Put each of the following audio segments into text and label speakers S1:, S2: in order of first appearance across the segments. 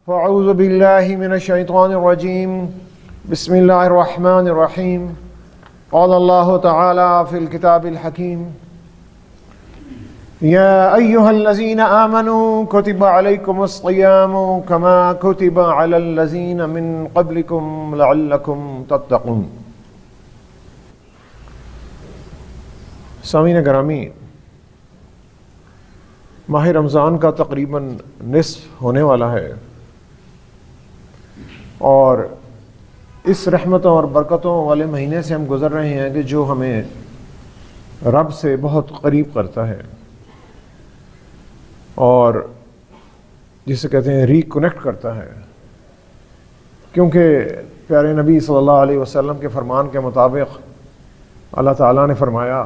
S1: فاعوذ باللہ من الشیطان الرجیم بسم اللہ الرحمن الرحیم قال اللہ تعالی فی الکتاب الحکیم یا ایہا الذین آمنوا کتب علیکم الصیام کما کتب علی الذین من قبلکم لعلکم تتقون۔ سامعین گرامی، ماہ رمضان کا تقریباً نصف ہونے والا ہے اور اس رحمتوں اور برکتوں والے مہینے سے ہم گزر رہے ہیں کہ جو ہمیں رب سے بہت قریب کرتا ہے اور جسے کہتے ہیں ریکنیکٹ کرتا ہے، کیونکہ پیارے نبی صلی اللہ علیہ وسلم کے فرمان کے مطابق اللہ تعالیٰ نے فرمایا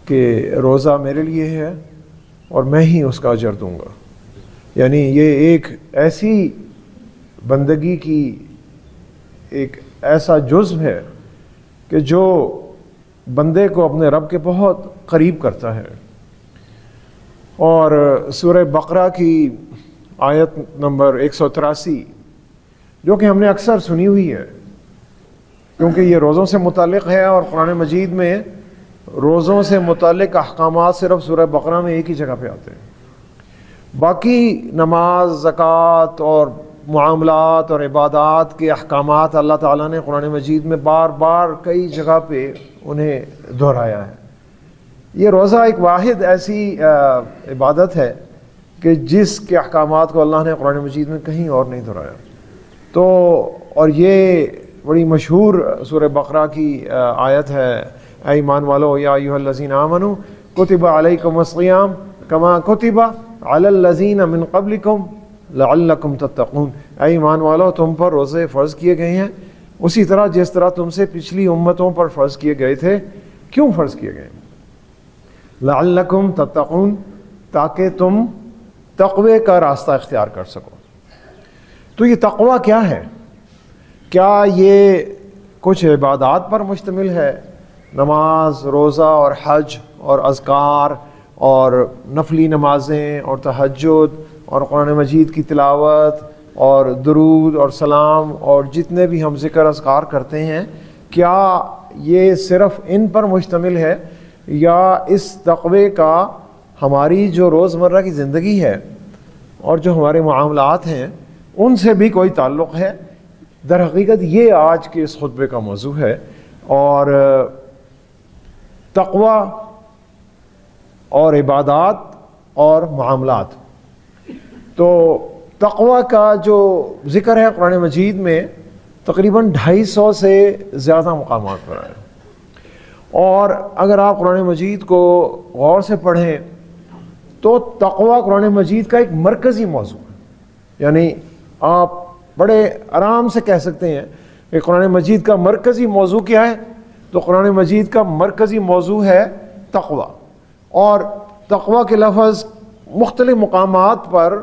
S1: کہ روزہ میرے لیے ہے اور میں ہی اس کا اجر دوں گا۔ یعنی یہ ایک ایسی بندگی کی ایک ایسا جزو ہے کہ جو بندے کو اپنے رب کے بہت قریب کرتا ہے۔ اور سورہ بقرہ کی آیت نمبر 183 جو کہ ہم نے اکثر سنی ہوئی ہے، کیونکہ یہ روزوں سے متعلق ہے اور قرآن مجید میں روزوں سے متعلق احکامات صرف سورہ بقرہ میں ایک ہی جگہ پہ آتے ہیں۔ باقی نماز، زکوٰۃ اور معاملات اور عبادات کے احکامات اللہ تعالیٰ نے قرآن مجید میں بار بار کئی جگہ پہ انہیں دہرایا ہے۔ یہ روزہ ایک واحد ایسی عبادت ہے کہ جس کے احکامات کو اللہ نے قرآن مجید میں کہیں اور نہیں دہرایا۔ تو اور یہ بڑی مشہور سورہ بقرہ کی آیت ہے، اے ایمان والو یا ایھا الذین آمنوا کتب علیکم الصیام کما کتب علی الذین من قبلکم لعلکم تتقون۔ اے ایمان والو، تم پر روزے فرض کیے گئے ہیں اسی طرح جس طرح تم سے پچھلی امتوں پر فرض کیے گئے تھے۔ کیوں فرض کیے گئے؟ لعلکم تتقون، تاکہ تم تقوی کا راستہ اختیار کر سکو۔ تو یہ تقوی کیا ہے؟ کیا یہ کچھ عبادات پر مشتمل ہے؟ نماز، روزہ اور حج اور اذکار اور نفلی نمازیں اور تہجد اور قرآن مجید کی تلاوت اور درود اور سلام اور جتنے بھی ہم ذکر اذکار کرتے ہیں، کیا یہ صرف ان پر مشتمل ہے یا اس تقوی کا ہماری جو روزمرہ کی زندگی ہے اور جو ہمارے معاملات ہیں ان سے بھی کوئی تعلق ہے؟ در حقیقت یہ آج کے اس خطبے کا موضوع ہے۔ اور تقوی اور عبادات اور معاملات، تو تقوی کا جو ذکر ہے قرآن مجید میں تقریباً 250 سے زیادہ مقامات پر ہے، اور اگر آپ قرآن مجید کو غور سے پڑھیں تو تقوی قرآن مجید کا ایک مرکزی موضوع ہے۔ یعنی آپ بڑے آرام سے کہہ سکتے ہیں کہ قرآن مجید کا مرکزی موضوع کیا ہے، تو قرآن مجید کا مرکزی موضوع ہے تقوی۔ اور تقوی کے لفظ مختلف مقامات پر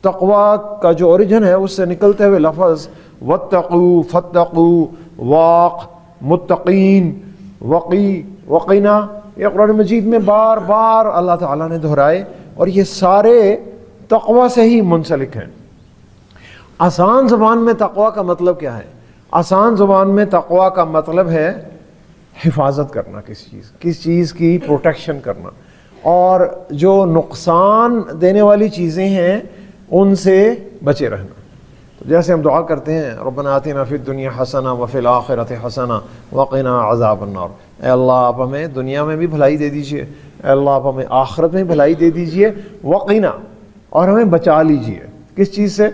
S1: تقوی کا جو اوریجن ہے اس سے نکلتے ہوئے لفظ واتقوا، فتقوا، واق، متقین، وقی، وقینا، یہ قرآن مجید میں بار بار اللہ تعالیٰ نے دہرائے اور یہ سارے تقوی سے ہی منسلک ہیں۔ آسان زبان میں تقوی کا مطلب کیا ہے؟ آسان زبان میں تقوی کا مطلب ہے حفاظت کرنا، کس چیز کی پروٹیکشن کرنا، اور جو نقصان دینے والی چیزیں ہیں ان سے بچے رہنا۔ تو جیسے ہم دعا کرتے ہیں ربنا آتنا فی الدنیا حسنہ وفی الآخرۃ حسنہ وقنا عذاب النار، اے اللہ آپ ہمیں دنیا میں بھی بھلائی دے دیجئے، اے اللہ آپ ہمیں آخرت میں بھلائی دے دیجئے، وقنا، اور ہمیں بچا لیجئے کس چیز سے؟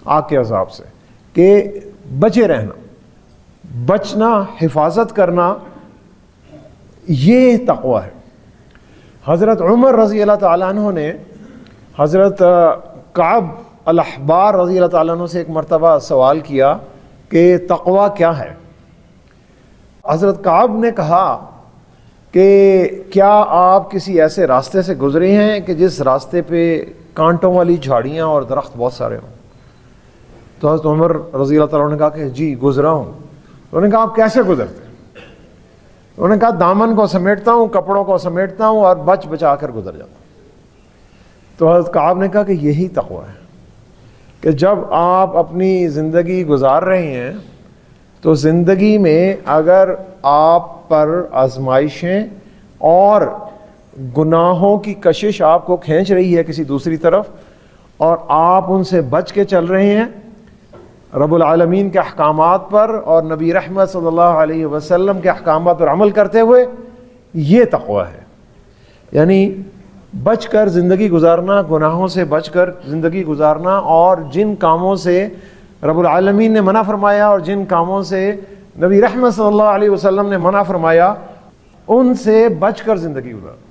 S1: آگ کے عذاب سے، کہ بچے رہنا، بچنا، حفاظت کرنا، یہ تقوی ہے۔ حضرت عمر رضی اللہ تعالیٰ عنہ نے حضرت کعب الاحبار رضی اللہ تعالیٰ عنہ سے ایک مرتبہ سوال کیا کہ تقوی کیا ہے؟ حضرت کعب نے کہا کہ کیا آپ کسی ایسے راستے سے گزرے ہیں کہ جس راستے پہ کانٹوں والی جھاڑیاں اور درخت بہت سارے ہوں؟ تو حضرت عمر رضی اللہ تعالیٰ عنہ نے کہا کہ جی گزرا ہوں۔ انہوں نے کہا آپ کیسے گزرتے؟ انہوں نے کہا دامن کو سمیٹتا ہوں، کپڑوں کو سمیٹتا ہوں اور بچا کر گزر جاتا ہوں۔ تو حضرت کعب نے کہا کہ یہی تقوی ہے کہ جب آپ اپنی زندگی گزار رہے ہیں تو زندگی میں اگر آپ پر آزمائشیں اور گناہوں کی کشش آپ کو کھینچ رہی ہے کسی دوسری طرف اور آپ ان سے بچ کے چل رہے ہیں رب العالمین کے احکامات پر اور نبی رحمت صلی اللہ علیہ وسلم کے احکامات پر عمل کرتے ہوئے، یہ تقوی ہے. یعنی بچ کر زندگی گزارنا، گناہوں سے بچ کر زندگی گزارنا، اور جن کاموں سے رب العالمین نے منع فرمایا اور جن کاموں سے نبی رحمت صلی اللہ علیہ وسلم نے منع فرمایا ان سے بچ کر زندگی گزارنا.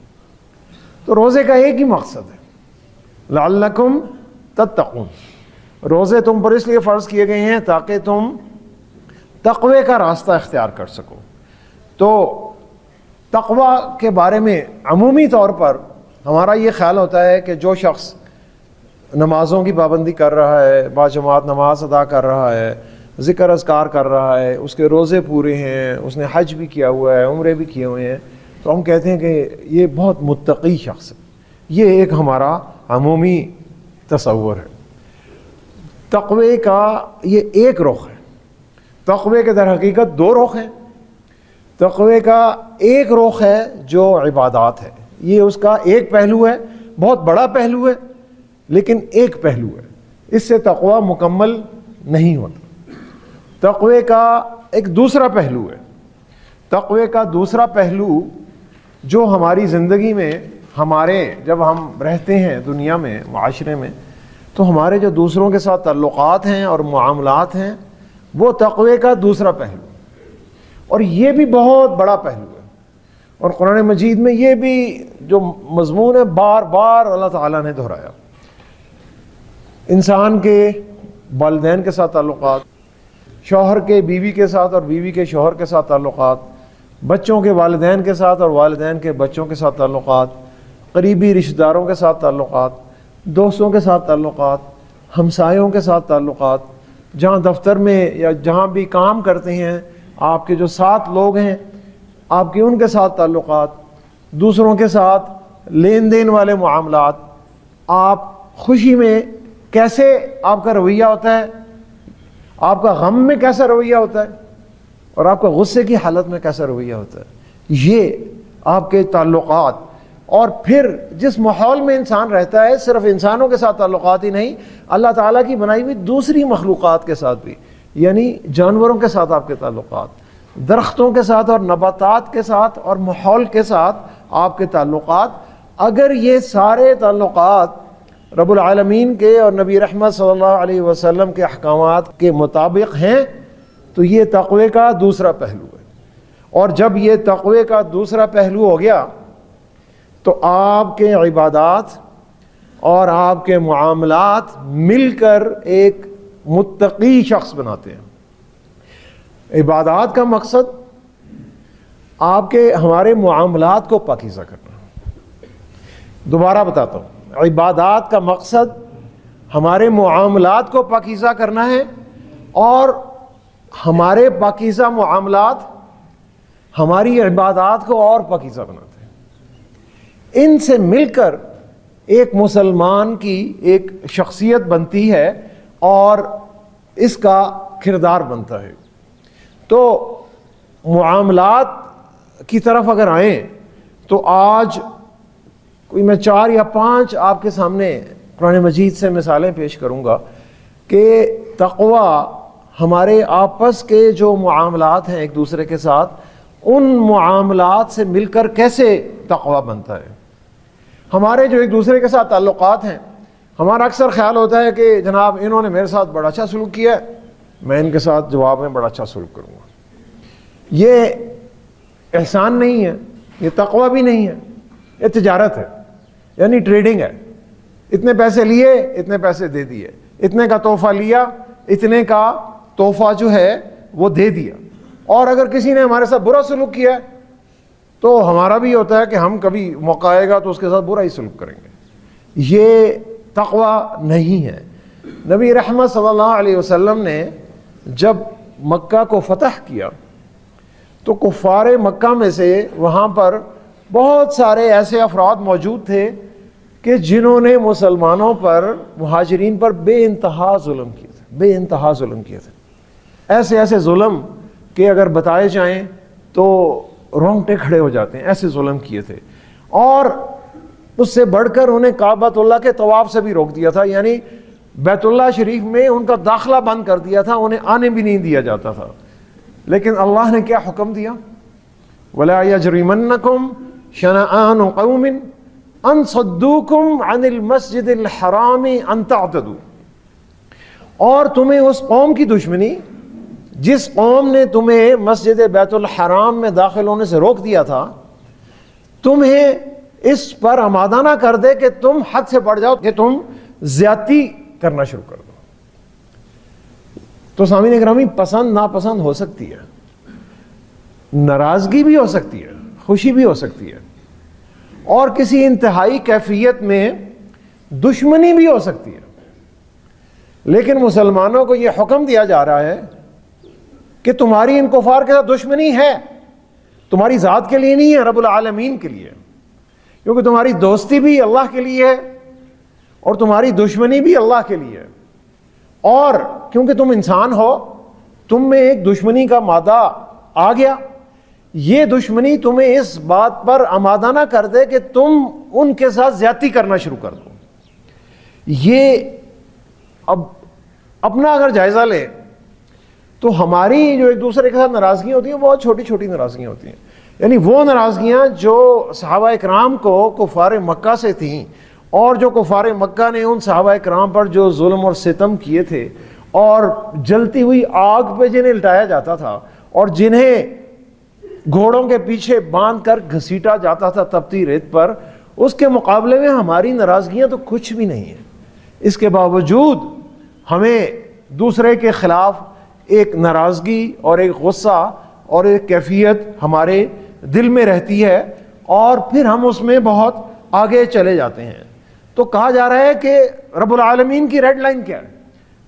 S1: تو روزے کا ایک ہی مقصد ہے، لعلکم تتقون. روزے تم پر اس لیے فرض کیے گئے ہیں تاکہ تم تقوی کا راستہ اختیار کر سکو. تو تقوی کے بارے میں عمومی طور پر ہمارا یہ خیال ہوتا ہے کہ جو شخص نمازوں کی پابندی کر رہا ہے، باجماعت نماز ادا کر رہا ہے، ذکر اذکار کر رہا ہے، اس کے روزے پورے ہیں، اس نے حج بھی کیا ہوا ہے، عمرے بھی کیے ہوئے ہیں، تو ہم کہتے ہیں کہ یہ بہت متقی شخص ہے. یہ ایک ہمارا عمومی تصور ہے. تقوی کا یہ ایک رخ ہے. تقوی کے در حقیقت دو رخ ہیں. تقوی کا ایک رخ ہے جو عبادات ہے، یہ اس کا ایک پہلو ہے، بہت بڑا پہلو ہے لیکن ایک پہلو ہے. اس سے تقوی مکمل نہیں ہوتا. تقوی کا ایک دوسرا پہلو ہے. تقوی کا دوسرا پہلو جو ہماری زندگی میں ہمارے جب ہم رہتے ہیں دنیا میں، معاشرے میں، تو ہمارے جو دوسروں کے ساتھ تعلقات ہیں اور معاملات ہیں وہ تقوی کا دوسرا پہلو، اور یہ بھی بہت بڑا پہلو ہے. اور قرآن مجید میں یہ بھی جو مضمون ہے بار بار اللہ تعالیٰ نے دہرایا. انسان کے والدین کے ساتھ تعلقات، شوہر کے بیوی کے ساتھ اور بیوی کے شوہر کے ساتھ تعلقات، بچوں کے والدین کے ساتھ اور والدین کے بچوں کے ساتھ تعلقات، قریبی رشتہ داروں کے ساتھ تعلقات، دوستوں کے ساتھ تعلقات، ہمسایوں کے ساتھ تعلقات، جہاں دفتر میں یا جہاں بھی کام کرتے ہیں آپ کے جو ساتھ لوگ ہیں آپ کے ان کے ساتھ تعلقات، دوسروں کے ساتھ لین دین والے معاملات، آپ خوشی میں کیسے آپ کا رویہ ہوتا ہے، آپ کا غم میں کیسا رویہ ہوتا ہے، اور آپ کا غصے کی حالت میں کیسا رویہ ہوتا ہے. یہ آپ کے تعلقات. اور پھر جس ماحول میں انسان رہتا ہے صرف انسانوں کے ساتھ تعلقات ہی نہیں، اللہ تعالیٰ کی بنائی ہوئی دوسری مخلوقات کے ساتھ بھی، یعنی جانوروں کے ساتھ آپ کے تعلقات، درختوں کے ساتھ اور نباتات کے ساتھ اور ماحول کے ساتھ آپ کے تعلقات. اگر یہ سارے تعلقات رب العالمین کے اور نبی رحمت صلی اللہ علیہ وسلم کے احکامات کے مطابق ہیں تو یہ تقوی کا دوسرا پہلو ہے. اور جب یہ تقوی کا دوسرا پہلو ہو گیا تو آپ کے عبادات اور آپ کے معاملات مل کر ایک متقی شخص بناتے ہیں. عبادات کا مقصد آپ کے ہمارے معاملات کو پاکیزہ کرنا. دوبارہ بتاتا ہوں، عبادات کا مقصد ہمارے معاملات کو پاکیزہ کرنا ہے، اور ہمارے پاکیزہ معاملات ہماری عبادات کو اور پاکیزہ بناتے ہیں. ان سے مل کر ایک مسلمان کی ایک شخصیت بنتی ہے اور اس کا کردار بنتا ہے. تو معاملات کی طرف اگر آئیں تو آج کوئی میں 4 یا 5 آپ کے سامنے قرآن مجید سے مثالیں پیش کروں گا کہ تقوی ہمارے آپس کے جو معاملات ہیں ایک دوسرے کے ساتھ، ان معاملات سے مل کر کیسے تقوی بنتا ہے. ہمارے جو ایک دوسرے کے ساتھ تعلقات ہیں، ہمارا اکثر خیال ہوتا ہے کہ جناب انہوں نے میرے ساتھ بڑا اچھا سلوک کیا ہے، میں ان کے ساتھ جواب میں بڑا اچھا سلوک کروں گا. یہ احسان نہیں ہے، یہ تقوی بھی نہیں ہے، یہ تجارت ہے، یعنی ٹریڈنگ ہے. اتنے پیسے لیے، اتنے پیسے دے دیے، اتنے کا تحفہ لیا، اتنے کا تحفہ جو ہے وہ دے دیا. اور اگر کسی نے ہمارے ساتھ برا سلوک کیا تو ہمارا بھی ہوتا ہے کہ ہم کبھی موقع آئے گا تو اس کے ساتھ برا ہی سلوک کریں گے. یہ تقوی نہیں ہے. نبی رحمت صلی اللہ علیہ وسلم نے جب مکہ کو فتح کیا تو کفار مکہ میں سے وہاں پر بہت سارے ایسے افراد موجود تھے کہ جنہوں نے مسلمانوں پر، مہاجرین پر بے انتہا ظلم کیے تھے، بے انتہا ظلم کیے تھے، ایسے ایسے ظلم کہ اگر بتائے جائیں تو رونگٹے کھڑے ہو جاتے ہیں، ایسے ظلم کیے تھے. اور اس سے بڑھ کر انہیں کعبۃ اللہ کے طواف سے بھی روک دیا تھا، یعنی بیت اللہ شریف میں ان کا داخلہ بند کر دیا تھا، انہیں آنے بھی نہیں دیا جاتا تھا. لیکن اللہ نے کیا حکم دیا؟ وَلَا يَجْرِمَنَّكُمْ شَنَآنُ قَوْمٍ أَن صَدُّوكُمْ عَنِ الْمَسْجِدِ الْحَرَامِ أَن تَعْتَدُوا. اور تمہیں اس قوم کی دشمنی جس قوم نے تمہیں مسجد بیت الحرام میں داخل ہونے سے روک دیا تھا، تمہیں اس پر آمادہ نہ کر دے کہ تم حد سے بڑھ جاؤ، کہ تم زیادتی کرنا شروع کر دو. تو سامعین اکرامی، پسند ناپسند ہو سکتی ہے، ناراضگی بھی ہو سکتی ہے، خوشی بھی ہو سکتی ہے، اور کسی انتہائی کیفیت میں دشمنی بھی ہو سکتی ہے. لیکن مسلمانوں کو یہ حکم دیا جا رہا ہے کہ تمہاری ان کفار کے ساتھ دشمنی ہے، تمہاری ذات کے لیے نہیں ہے، رب العالمین کے لیے. کیونکہ تمہاری دوستی بھی اللہ کے لیے ہے اور تمہاری دشمنی بھی اللہ کے لیے ہے. اور کیونکہ تم انسان ہو، تم میں ایک دشمنی کا مادہ آ گیا، یہ دشمنی تمہیں اس بات پر آمادہ نہ کر دے کہ تم ان کے ساتھ زیادتی کرنا شروع کر دو. یہ اب اپنا اگر جائزہ لے تو ہماری جو ایک دوسرے کے ساتھ ناراضگیاں ہوتی ہیں، بہت چھوٹی چھوٹی ناراضگیاں ہوتی ہیں. یعنی وہ ناراضگیاں جو صحابہ اکرام کو کفار مکہ سے تھیں، اور جو کفار مکہ نے ان صحابہ اکرام پر جو ظلم اور ستم کیے تھے، اور جلتی ہوئی آگ پہ جنہیں لٹایا جاتا تھا، اور جنہیں گھوڑوں کے پیچھے باندھ کر گھسیٹا جاتا تھا تپتی ریت پر، اس کے مقابلے میں ہماری ناراضگیاں تو کچھ بھی نہیں ہیں. اس کے باوجود ہمیں دوسرے کے خلاف ایک ناراضگی اور ایک غصہ اور ایک کیفیت ہمارے دل میں رہتی ہے، اور پھر ہم اس میں بہت آگے چلے جاتے ہیں. تو کہا جا رہا ہے کہ رب العالمین کی ریڈ لائن کیا ہے؟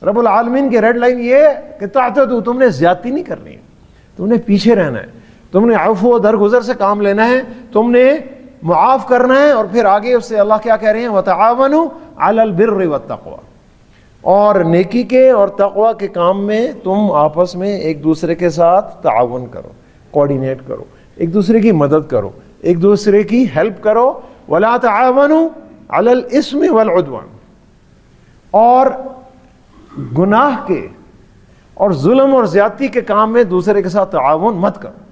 S1: رب العالمین کی ریڈ لائن یہ کہ تعتدوا، تم نے زیادتی نہیں کرنی ہے، تم نے پیچھے رہنا ہے، تم نے عفو و درگزر سے کام لینا ہے، تم نے معاف کرنا ہے. اور پھر آگے اس سے اللہ کیا کہہ رہے ہیں؟ وَتَعَاوَنُوا عَلَى الْبِرِّ وَالتَّقْوَى. اور نیکی کے اور تقوی کے کام میں تم آپس میں ایک دوسرے کے ساتھ تعاون کرو، کوآرڈینیٹ کرو، ایک دوسرے کی مدد کرو، ایک دوسرے کی ہیلپ کرو. وَلَا تَعَاوَنُوا عَلَى الْإِثْمِ وَالْعُدْوَانِ. اور گناہ کے اور ظلم اور زیادتی کے کام میں دوسرے کے ساتھ تعاون مت کرو،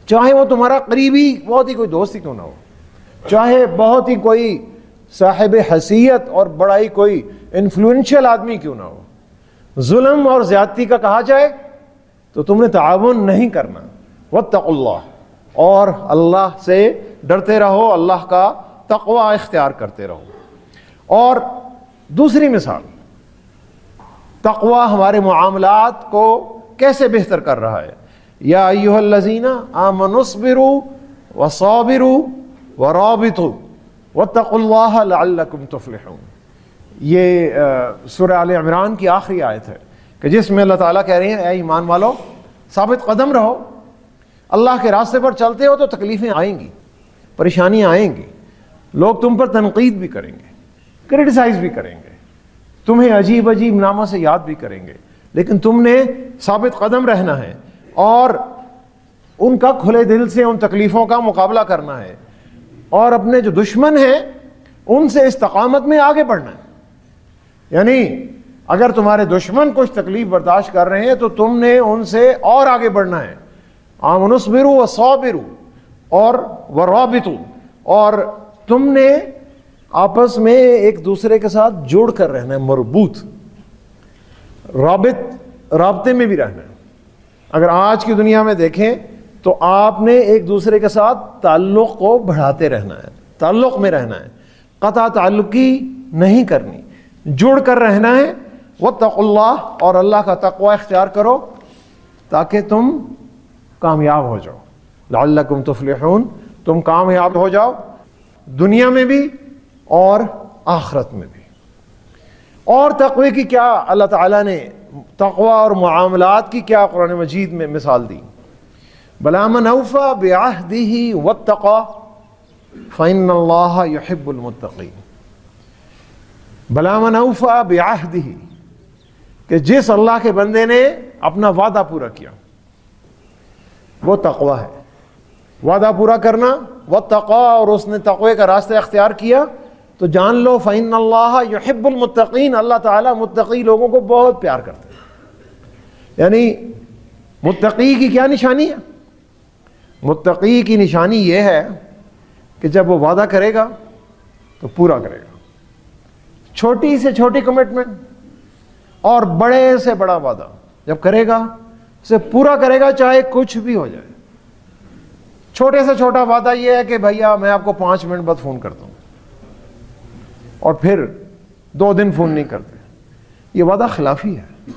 S1: چاہے وہ تمہارا قریبی بہت ہی کوئی دوست ہی کیوں نہ ہو، چاہے بہت ہی کوئی صاحب حیثیت اور بڑا ہی کوئی انفلوئنشل آدمی کیوں نہ ہو. ظلم اور زیادتی کا کہا جائے تو تم نے تعاون نہیں کرنا. واتقوا اللہ، اور اللہ سے ڈرتے رہو، اللہ کا تقوی اختیار کرتے رہو. اور دوسری مثال، تقوی ہمارے معاملات کو کیسے بہتر کر رہا ہے. یا ایھا الذین آمنوا اصبروا وصابروا ورابطوا واتقوا اللہ لعلکم تفلحون. یہ سورہ آل عمران کی آخری آیت ہے کہ جس میں اللہ تعالیٰ کہہ رہے ہیں اے ایمان والو، ثابت قدم رہو، اللہ کے راستے پر چلتے ہو تو تکلیفیں آئیں گی، پریشانیاں آئیں گی، لوگ تم پر تنقید بھی کریں گے، کرٹیسائز بھی کریں گے، تمہیں عجیب عجیب ناموں سے یاد بھی کریں گے، لیکن تم نے ثابت قدم رہنا ہے اور ان کا کھلے دل سے ان تکلیفوں کا مقابلہ کرنا ہے، اور اپنے جو دشمن ہیں ان سے استقامت میں آگے بڑھنا ہے. یعنی اگر تمہارے دشمن کچھ تکلیف برداشت کر رہے ہیں تو تم نے ان سے اور آگے بڑھنا ہے. آمنوا اصبروا وصابروا اور ورابطوا، اور تم نے آپس میں ایک دوسرے کے ساتھ جوڑ کر رہنا ہے، مربوط، رابطے میں بھی رہنا ہے. اگر آج کی دنیا میں دیکھیں تو آپ نے ایک دوسرے کے ساتھ تعلق کو بڑھاتے رہنا ہے، تعلق میں رہنا ہے، قطع تعلقی نہیں کرنی، جڑ کر رہنا ہے. واتقوا اللہ، اور اللہ کا تقوی اختیار کرو تاکہ تم کامیاب ہو جاؤ. لعلکم تفلحون، تم کامیاب ہو جاؤ دنیا میں بھی اور آخرت میں بھی. اور تقوی کی کیا اللہ تعالیٰ نے تقوی اور معاملات کی کیا قرآن مجید میں مثال دی. بلا من اوفی بعہدہ واتقی فإن اللہ یحب المتقین، بلا من اوفی بعہدہ، کہ جس اللہ کے بندے نے اپنا وعدہ پورا کیا وہ تقوی ہے۔ وعدہ پورا کرنا، واتقا، اور اس نے تقوی کا راستہ اختیار کیا، تو جان لو فإن اللہ یحب المتقین، اللہ تعالیٰ متقی لوگوں کو بہت پیار کرتے ہیں۔ یعنی متقی کی کیا نشانی ہے؟ متقی کی نشانی یہ ہے کہ جب وہ وعدہ کرے گا تو پورا کرے گا، چھوٹی سے چھوٹی کمٹمنٹ اور بڑے سے بڑا وعدہ جب کرے گا اسے پورا کرے گا، چاہے کچھ بھی ہو جائے۔ چھوٹے سے چھوٹا وعدہ یہ ہے کہ بھیا میں آپ کو 5 منٹ بعد فون کرتا ہوں، اور پھر 2 دن فون نہیں کرتے، یہ وعدہ خلافی ہے۔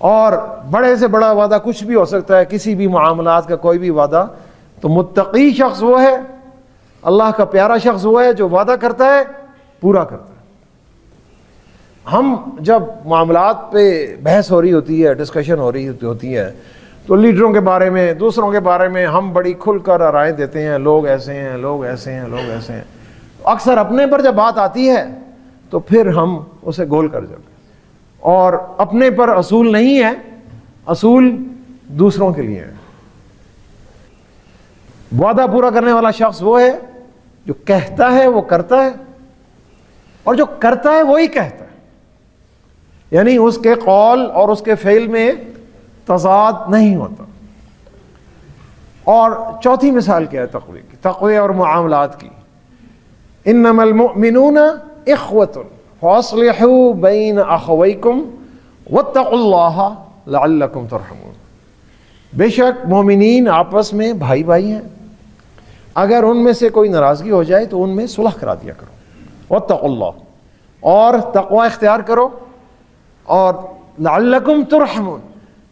S1: اور بڑے سے بڑا وعدہ کچھ بھی ہو سکتا ہے، کسی بھی معاملات کا کوئی بھی وعدہ۔ تو متقی شخص وہ ہے، اللہ کا پیارا شخص وہ ہے جو وعدہ کرتا ہے پورا کرتا ہے۔ ہم جب معاملات پہ بحث ہو رہی ہوتی ہے، ڈسکشن ہو رہی ہوتی ہے، تو لیڈروں کے بارے میں، دوسروں کے بارے میں ہم بڑی کھل کر رائے دیتے ہیں، لوگ ایسے ہیں، لوگ ایسے ہیں، لوگ ایسے ہیں۔ اکثر اپنے پر جب بات آتی ہے تو پھر ہم اسے گول کر جاتے ہیں، اور اپنے پر اصول نہیں ہے، اصول دوسروں کے لیے ہے۔ وعدہ پورا کرنے والا شخص وہ ہے جو کہتا ہے وہ کرتا ہے، اور جو کرتا ہے وہی کہتا ہے، یعنی اس کے قول اور اس کے فعل میں تضاد نہیں ہوتا۔ اور چوتھی مثال کیا ہے تقوی کی، تقوی اور معاملات کی؟ انما المؤمنون اخوۃ فاصلحوا بین اخویکم واتقوا اللہ لعلکم ترحمون، بے شک مومنین آپس میں بھائی بھائی ہیں، اگر ان میں سے کوئی ناراضگی ہو جائے تو ان میں صلح کرا دیا کرو، واتقوا اللہ، اور تقوی اختیار کرو، اور لعلکم ترحمون،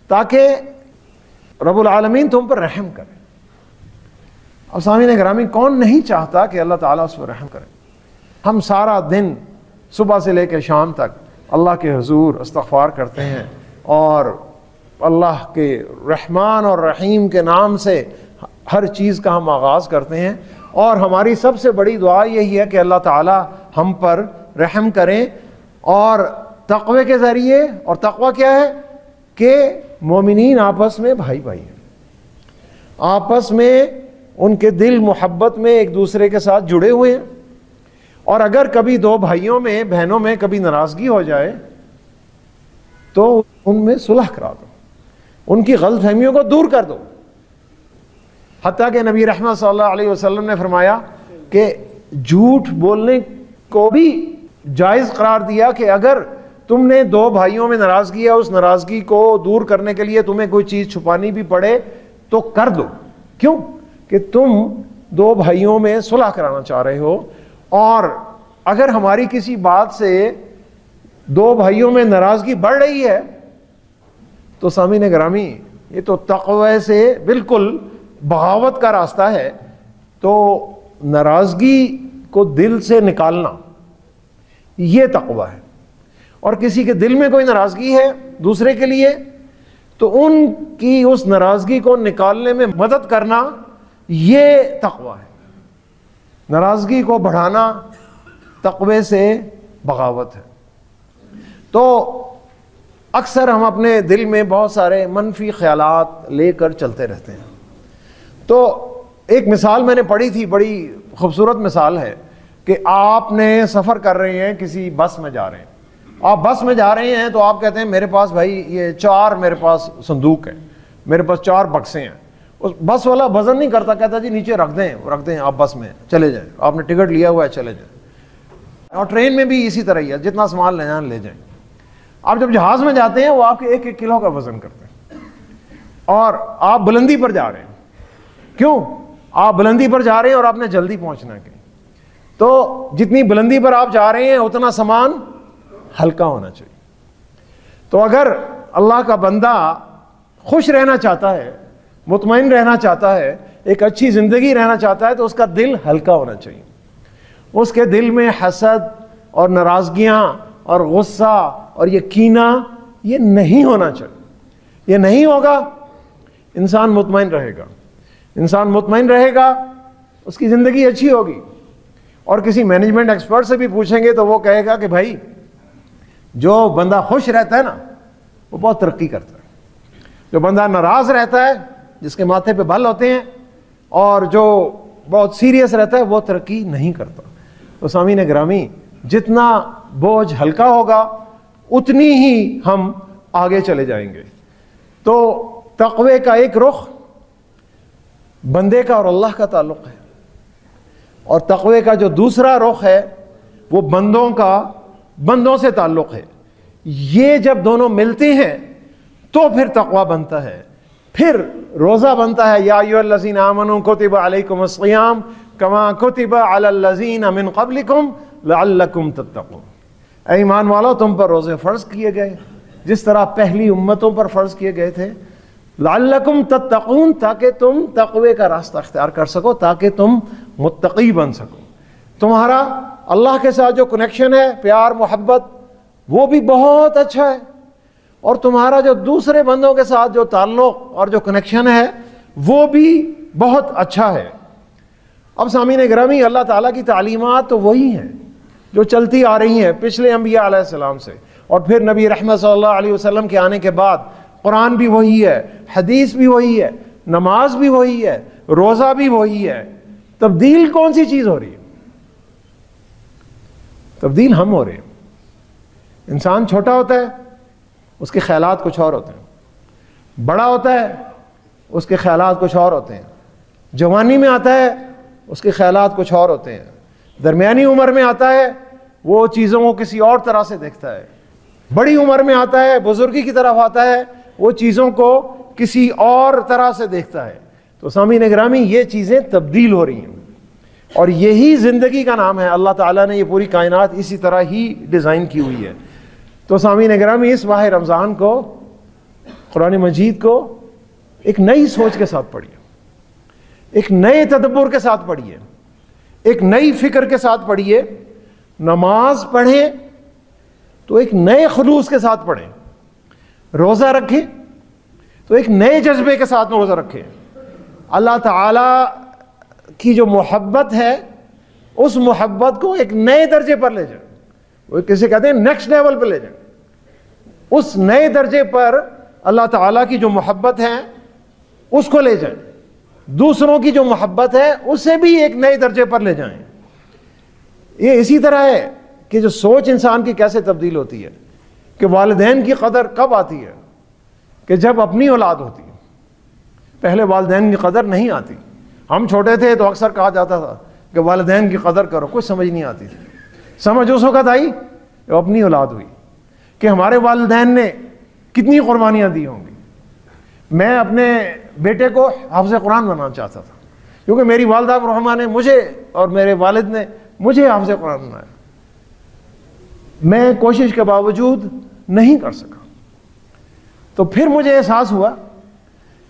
S1: تاکہ رب العالمین تم پر رحم کرے۔ اب سامعین گرامی، کون نہیں چاہتا کہ اللہ تعالیٰ اس پر رحم کرے؟ ہم سارا دن صبح سے لے کے شام تک اللہ کے حضور استغفار کرتے ہیں، اور اللہ کے رحمان اور رحیم کے نام سے ہر چیز کا ہم آغاز کرتے ہیں، اور ہماری سب سے بڑی دعا یہی ہے کہ اللہ تعالیٰ ہم پر رحم کریں، اور تقوی کے ذریعے۔ اور تقوی کیا ہے؟ کہ مومنین آپس میں بھائی بھائی ہیں، آپس میں ان کے دل محبت میں ایک دوسرے کے ساتھ جڑے ہوئے ہیں، اور اگر کبھی 2 بھائیوں میں، بہنوں میں کبھی ناراضگی ہو جائے تو ان میں صلح کرا دو، ان کی غلط فہمیوں کو دور کر دو۔ حتیٰ کہ نبی رحمت صلی اللہ علیہ وسلم نے فرمایا کہ جھوٹ بولنے کو بھی جائز قرار دیا، کہ اگر تم نے 2 بھائیوں میں ناراضگی ہے، اس ناراضگی کو دور کرنے کے لیے تمہیں کوئی چیز چھپانی بھی پڑے تو کر دو۔ کیوں؟ کہ تم 2 بھائیوں میں صلح کرانا چاہ رہے ہو، اور اگر ہماری کسی بات سے 2 بھائیوں میں ناراضگی بڑھ رہی ہے تو سامعین گرامی یہ تو تقوی سے بالکل بغاوت کا راستہ ہے۔ تو ناراضگی کو دل سے نکالنا یہ تقوی ہے، اور کسی کے دل میں کوئی ناراضگی ہے دوسرے کے لیے تو ان کی اس ناراضگی کو نکالنے میں مدد کرنا یہ تقوی ہے۔ ناراضگی کو بڑھانا تقوی سے بغاوت ہے۔ تو اکثر ہم اپنے دل میں بہت سارے منفی خیالات لے کر چلتے رہتے ہیں۔ تو ایک مثال میں نے پڑھی تھی، بڑی خوبصورت مثال ہے، کہ آپ نے سفر کر رہے ہیں، کسی بس میں جا رہے ہیں، آپ بس میں جا رہے ہیں تو آپ کہتے ہیں میرے پاس بھائی یہ 4 میرے پاس صندوق ہے، میرے پاس 4 بکسے ہیں۔ اس بس والا وزن نہیں کرتا، کہتا جی نیچے رکھ دیں آپ بس میں چلے جائیں، آپ نے ٹکٹ لیا ہوا ہے چلے جائیں۔ اور ٹرین میں بھی اسی طرح ہی ہے، جتنا سامان لے جائیں لے جائیں۔ آپ جب جہاز میں جاتے ہیں وہ آپ کے 1-1 کلو کا وزن کرتے ہیں، اور آپ بلندی پر جا رہے ہیں۔ کیوں؟ آپ بلندی پر جا رہے ہیں اور آپ نے جلدی پہنچنا ہے، تو جتنی بلندی پر آپ جا رہے ہیں اتنا سامان ہلکا ہونا چاہیے۔ تو اگر اللہ کا بندہ خوش رہنا چاہتا ہے، مطمئن رہنا چاہتا ہے، ایک اچھی زندگی رہنا چاہتا ہے، تو اس کا دل ہلکا ہونا چاہیے۔ اس کے دل میں حسد اور ناراضگیاں اور غصہ اور یہ کینہ یہ نہیں ہونا چاہیے۔ یہ نہیں ہوگا، انسان مطمئن رہے گا۔ انسان مطمئن رہے گا اس کی زندگی اچھی ہوگی. اور کسی مینجمنٹ ایکسپرٹ سے بھی پوچھیں گے تو وہ کہے گا کہ بھائی جو بندہ خوش رہتا ہے نا وہ بہت ترقی کرتا ہے. جو بندہ ناراض رہتا ہے، جس کے ماتھے پہ بل ہوتے ہیں، اور جو بہت سیریس رہتا ہے وہ ترقی نہیں کرتا. تو سامعین گرامی، جتنا بوجھ ہلکا ہوگا اتنی ہی ہم آگے چلے جائیں گے. تو تقوی کا ایک رخ بندے کا اور اللہ کا تعلق ہے، اور تقوی کا جو دوسرا رخ ہے وہ بندوں سے تعلق ہے. یہ جب دونوں ملتے ہیں تو پھر تقوی بنتا ہے، پھر روزہ بنتا ہے. یا ایھا الذین آمنوا کتب علیکم الصیام کما کتب علی الذین من قبلکم لعلکم تتقون. اے ایمان والو، تم پر روزے فرض کیے گئے جس طرح پہلی امتوں پر فرض کیے گئے تھے. لعلکم تتقون، تاکہ تم تقوی کا راستہ اختیار کر سکو، تاکہ تم متقی بن سکو. تمہارا اللہ کے ساتھ جو کنیکشن ہے، پیار محبت، وہ بھی بہت اچھا ہے، اور تمہارا جو دوسرے بندوں کے ساتھ جو تعلق اور جو کنیکشن ہے وہ بھی بہت اچھا ہے. اب سامعین گرامی، اللہ تعالیٰ کی تعلیمات تو وہی ہیں جو چلتی آ رہی ہیں پچھلے انبیاء علیہ السلام سے، اور پھر نبی رحمت صلی اللہ علیہ وسلم کے آنے کے بعد قرآن بھی وہی ہے، حدیث بھی وہی ہے، نماز بھی وہی ہے، روزہ بھی وہی ہے. تبدیل کون سی چیز ہو رہی ہے؟ تبدیل ہم ہو رہے ہیں. انسان چھوٹا ہوتا ہے، اس کے خیالات کچھ اور ہوتے ہیں. بڑا ہوتا ہے، اس کے خیالات کچھ اور ہوتے ہیں. جوانی میں آتا ہے، اس کے خیالات کچھ اور ہوتے ہیں. درمیانی عمر میں آتا ہے، وہ چیزوں کو کسی اور طرح سے دیکھتا ہے. بڑی عمر میں آتا ہے، بزرگی کی طرف آتا ہے، وہ چیزوں کو کسی اور طرح سے دیکھتا ہے. تو سامعین گرامی، یہ چیزیں تبدیل ہو رہی ہیں، اور یہی زندگی کا نام ہے. اللہ تعالیٰ نے یہ پوری کائنات اسی طرح ہی ڈیزائن کی ہوئی ہے. تو سامعین گرامی، اس ماہ رمضان کو قرآن مجید کو ایک نئی سوچ کے ساتھ پڑھیے، ایک نئے تدبر کے ساتھ پڑھیے، ایک نئی فکر کے ساتھ پڑھیے. نماز پڑھیں تو ایک نئے خلوص کے ساتھ پڑھیں. روزہ رکھیں تو ایک نئے جذبے کے ساتھ روزہ رکھیں. اللہ تعالیٰ کی جو محبت ہے اس محبت کو ایک نئے درجے پر لے جائیں. وہ کسے کہتے ہیں نیکسٹ لیول پہ لے جائیں. اس نئے درجے پر اللہ تعالیٰ کی جو محبت ہے اس کو لے جائیں. دوسروں کی جو محبت ہے اسے بھی ایک نئے درجے پر لے جائیں. یہ اسی طرح ہے کہ جو سوچ انسان کی کیسے تبدیل ہوتی ہے، کہ والدین کی قدر کب آتی ہے؟ کہ جب اپنی اولاد ہوتی ہے. پہلے والدین کی قدر نہیں آتی. ہم چھوٹے تھے تو اکثر کہا جاتا تھا کہ والدین کی قدر کرو، کچھ سمجھ نہیں آتی تھی. سمجھ اس وقت آئی جب اپنی اولاد ہوئی کہ ہمارے والدین نے کتنی قربانیاں دی ہوں گی. میں اپنے بیٹے کو حافظ قرآن بنانا چاہتا تھا، کیونکہ میری والدہ رحمہ نے مجھے اور میرے والد نے مجھے حافظ قرآن بنایا. میں کوشش کے باوجود نہیں کر سکا. تو پھر مجھے احساس ہوا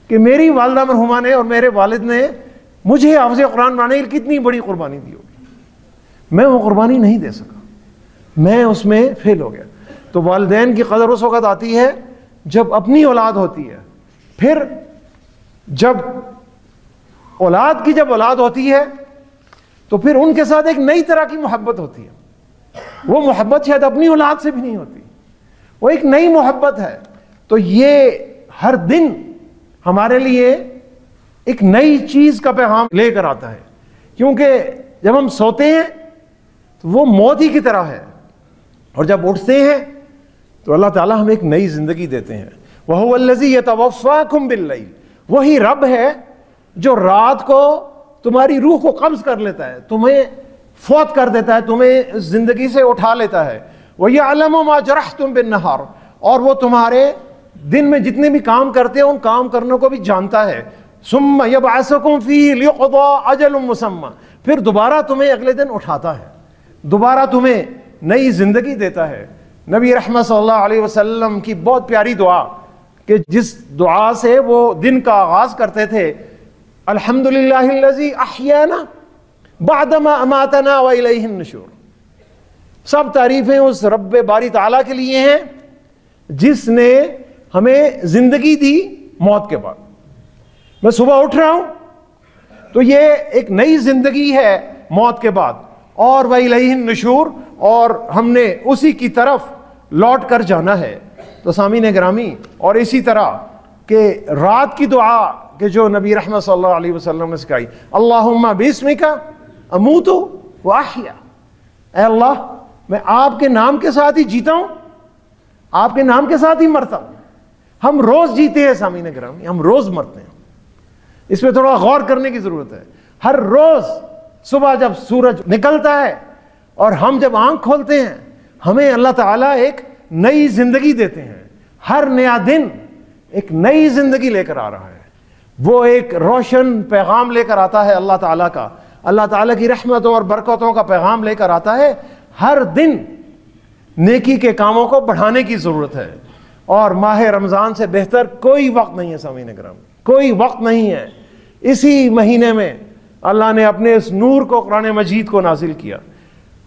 S1: کہ میری والدہ مرحومہ نے اور میرے والد نے مجھے حافظ قرآن بنانے کی کتنی بڑی قربانی دی ہوگی. میں وہ قربانی نہیں دے سکا، میں اس میں فیل ہو گیا. تو والدین کی قدر اس وقت آتی ہے جب اپنی اولاد ہوتی ہے. پھر جب اولاد کی جب اولاد ہوتی ہے تو پھر ان کے ساتھ ایک نئی طرح کی محبت ہوتی ہے. وہ محبت شاید اپنی اولاد سے بھی نہیں ہوتی، وہ ایک نئی محبت ہے. تو یہ ہر دن ہمارے لیے ایک نئی چیز کا پیغام لے کر آتا ہے، کیونکہ جب ہم سوتے ہیں تو وہ موت ہی کی طرح ہے، اور جب اٹھتے ہیں تو اللہ تعالیٰ ہمیں ایک نئی زندگی دیتے ہیں. وَهُوَ الَّذِي يَتَوَفَّاكُمْ بِاللَّيْلِ، وہی رب ہے جو رات کو تمہاری روح کو قبض کر لیتا ہے، تمہیں فوت کر دیتا ہے، تمہیں زندگی سے اٹھا لیتا ہے. وَيَعْلَمُ مَا جَرَحْتُمْ بِالنَّهَارِ، اور وہ تمہارے دن میں جتنے بھی کام کرتے ہیں ان کام کرنے کو بھی جانتا ہے. ثُمَّ يَبْعَثُكُمْ فِيهِ لِيُقْضَىٰ أَجَلٌ مُّسَمًّى، پھر دوبارہ تمہیں اگلے دن اٹھاتا ہے، دوبارہ تمہیں نئی زندگی دیتا ہے. نبی رحمت صلی اللہ علیہ وسلم کی بہت پیاری دعا، کہ جس دعا سے وہ دن کا آغاز کرتے تھے، الحمدللہ الذی احیانا بعدما اماتنا والیہ النشور. سب تعریفیں اس رب باری تعالیٰ کے لیے ہیں جس نے ہمیں زندگی دی موت کے بعد. میں صبح اٹھ رہا ہوں تو یہ ایک نئی زندگی ہے موت کے بعد، اور وَإِلَيْهِ النُّشُورُ، اور ہم نے اسی کی طرف لوٹ کر جانا ہے۔ تو سامعین گرامی، اور اسی طرح کہ رات کی دعا کہ جو نبی رحمت صلی اللہ علیہ وسلم نے سکھائی، اللہم بِاسْمِکَ اموت واحیا، اے اللہ میں آپ کے نام کے ساتھ ہی جیتا ہوں، آپ کے نام کے ساتھ ہی مرتا ہوں۔ ہم روز جیتے ہیں سامعین گرامی، ہم روز مرتے ہیں، اس پہ تھوڑا غور کرنے کی ضرورت ہے۔ ہر روز صبح جب سورج نکلتا ہے اور ہم جب آنکھ کھولتے ہیں، ہمیں اللہ تعالیٰ ایک نئی زندگی دیتے ہیں۔ ہر نیا دن ایک نئی زندگی لے کر آ رہا ہے، وہ ایک روشن پیغام لے کر آتا ہے اللہ تعالیٰ کا، اللہ تعالیٰ کی رحمتوں اور برکتوں کا پیغام لے کر آتا ہے۔ ہر دن نیکی کے کاموں کو بڑھانے کی ضرورت ہے، اور ماہ رمضان سے بہتر کوئی وقت نہیں ہے سامعین کرام، کوئی وقت نہیں ہے۔ اسی مہینے میں اللہ نے اپنے اس نور کو، قرآن مجید کو نازل کیا۔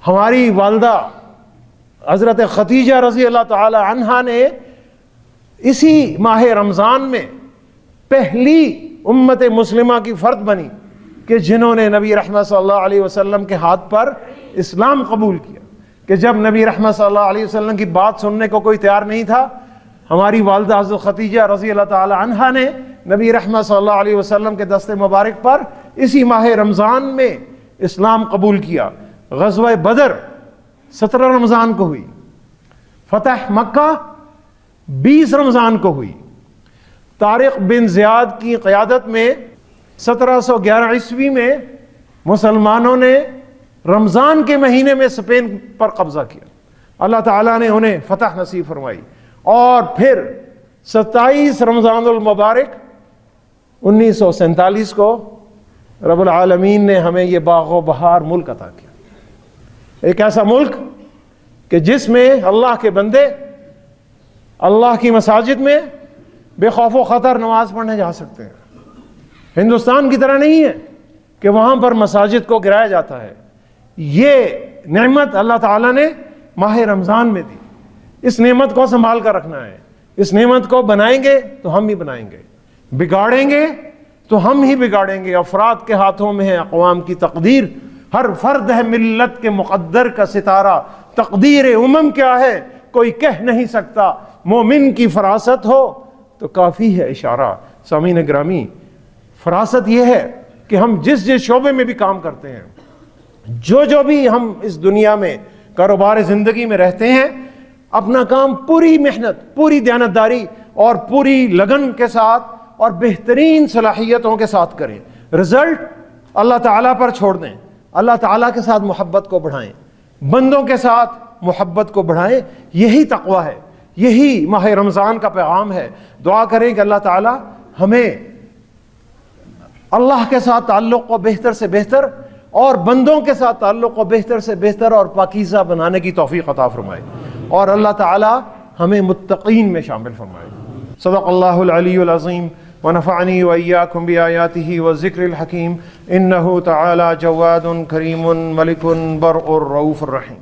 S1: ہماری والدہ حضرت خدیجہ رضی اللہ تعالی عنہا نے اسی ماہ رمضان میں پہلی امت مسلمہ کی فرد بنی کہ جنہوں نے نبی رحمت صلی اللہ علیہ وسلم کے ہاتھ پر اسلام قبول کیا، کہ جب نبی رحمت صلی اللہ علیہ وسلم کی بات سننے کو کوئی تیار نہیں تھا، ہماری والدہ حضرت خدیجہ رضی اللہ تعالی عنہا نے نبی رحمت صلی اللہ علیہ وسلم کے دست مبارک پر اسی ماہ رمضان میں اسلام قبول کیا۔ غزوہ بدر 17 رمضان کو ہوئی، فتح مکہ 20 رمضان کو ہوئی۔ طارق بن زیاد کی قیادت میں 1711 عیسوی میں مسلمانوں نے رمضان کے مہینے میں اسپین پر قبضہ کیا، اللہ تعالیٰ نے انہیں فتح نصیب فرمائی، اور پھر 27 رمضان المبارک 1947 کو رب العالمین نے ہمیں یہ باغ و بہار ملک عطا کیا، ایک ایسا ملک کہ جس میں اللہ کے بندے اللہ کی مساجد میں بے خوف و خطر نماز پڑھنے جا سکتے ہیں۔ ہندوستان کی طرح نہیں ہے کہ وہاں پر مساجد کو گرایا جاتا ہے۔ یہ نعمت اللہ تعالیٰ نے ماہ رمضان میں دی، اس نعمت کو سنبھال کر رکھنا ہے۔ اس نعمت کو بنائیں گے تو ہم ہی بنائیں گے، بگاڑیں گے تو ہم ہی بگاڑیں گے۔ افراد کے ہاتھوں میں ہے اقوام کی تقدیر، ہر فرد ہے ملت کے مقدر کا ستارہ۔ تقدیر امم کیا ہے کوئی کہہ نہیں سکتا، مومن کی فراست ہو تو کافی ہے اشارہ۔ سامعین گرامی، فراست یہ ہے کہ ہم جس جس شعبے میں بھی کام کرتے ہیں، جو بھی ہم اس دنیا میں کاروبار زندگی میں رہتے ہیں، اپنا کام پوری محنت، پوری دیانتداری اور پوری لگن کے ساتھ اور بہترین صلاحیتوں کے ساتھ کریں۔ رزلٹ اللہ تعالیٰ پر چھوڑ دیں، اللہ تعالیٰ کے ساتھ محبت کو بڑھائیں، بندوں کے ساتھ محبت کو بڑھائیں۔ یہی تقویٰ ہے، یہی ماہ رمضان کا پیغام ہے۔ دعا کریں کہ اللہ تعالیٰ ہمیں اللہ کے ساتھ تعلق کو بہتر سے بہتر اور بندوں کے ساتھ تعلق کو بہتر سے بہتر اور پاکیزہ بنانے کی توفیق عطا فرمائے، اور اللہ تعالیٰ ہمیں متقین میں شامل فرمائے۔ صدق اللہ العلی العظیم ونفعنی وإیاکم بآیاتہ والذکر الحکیم، انہ تعالی جواد کریم ملک برء رؤوف الرحیم۔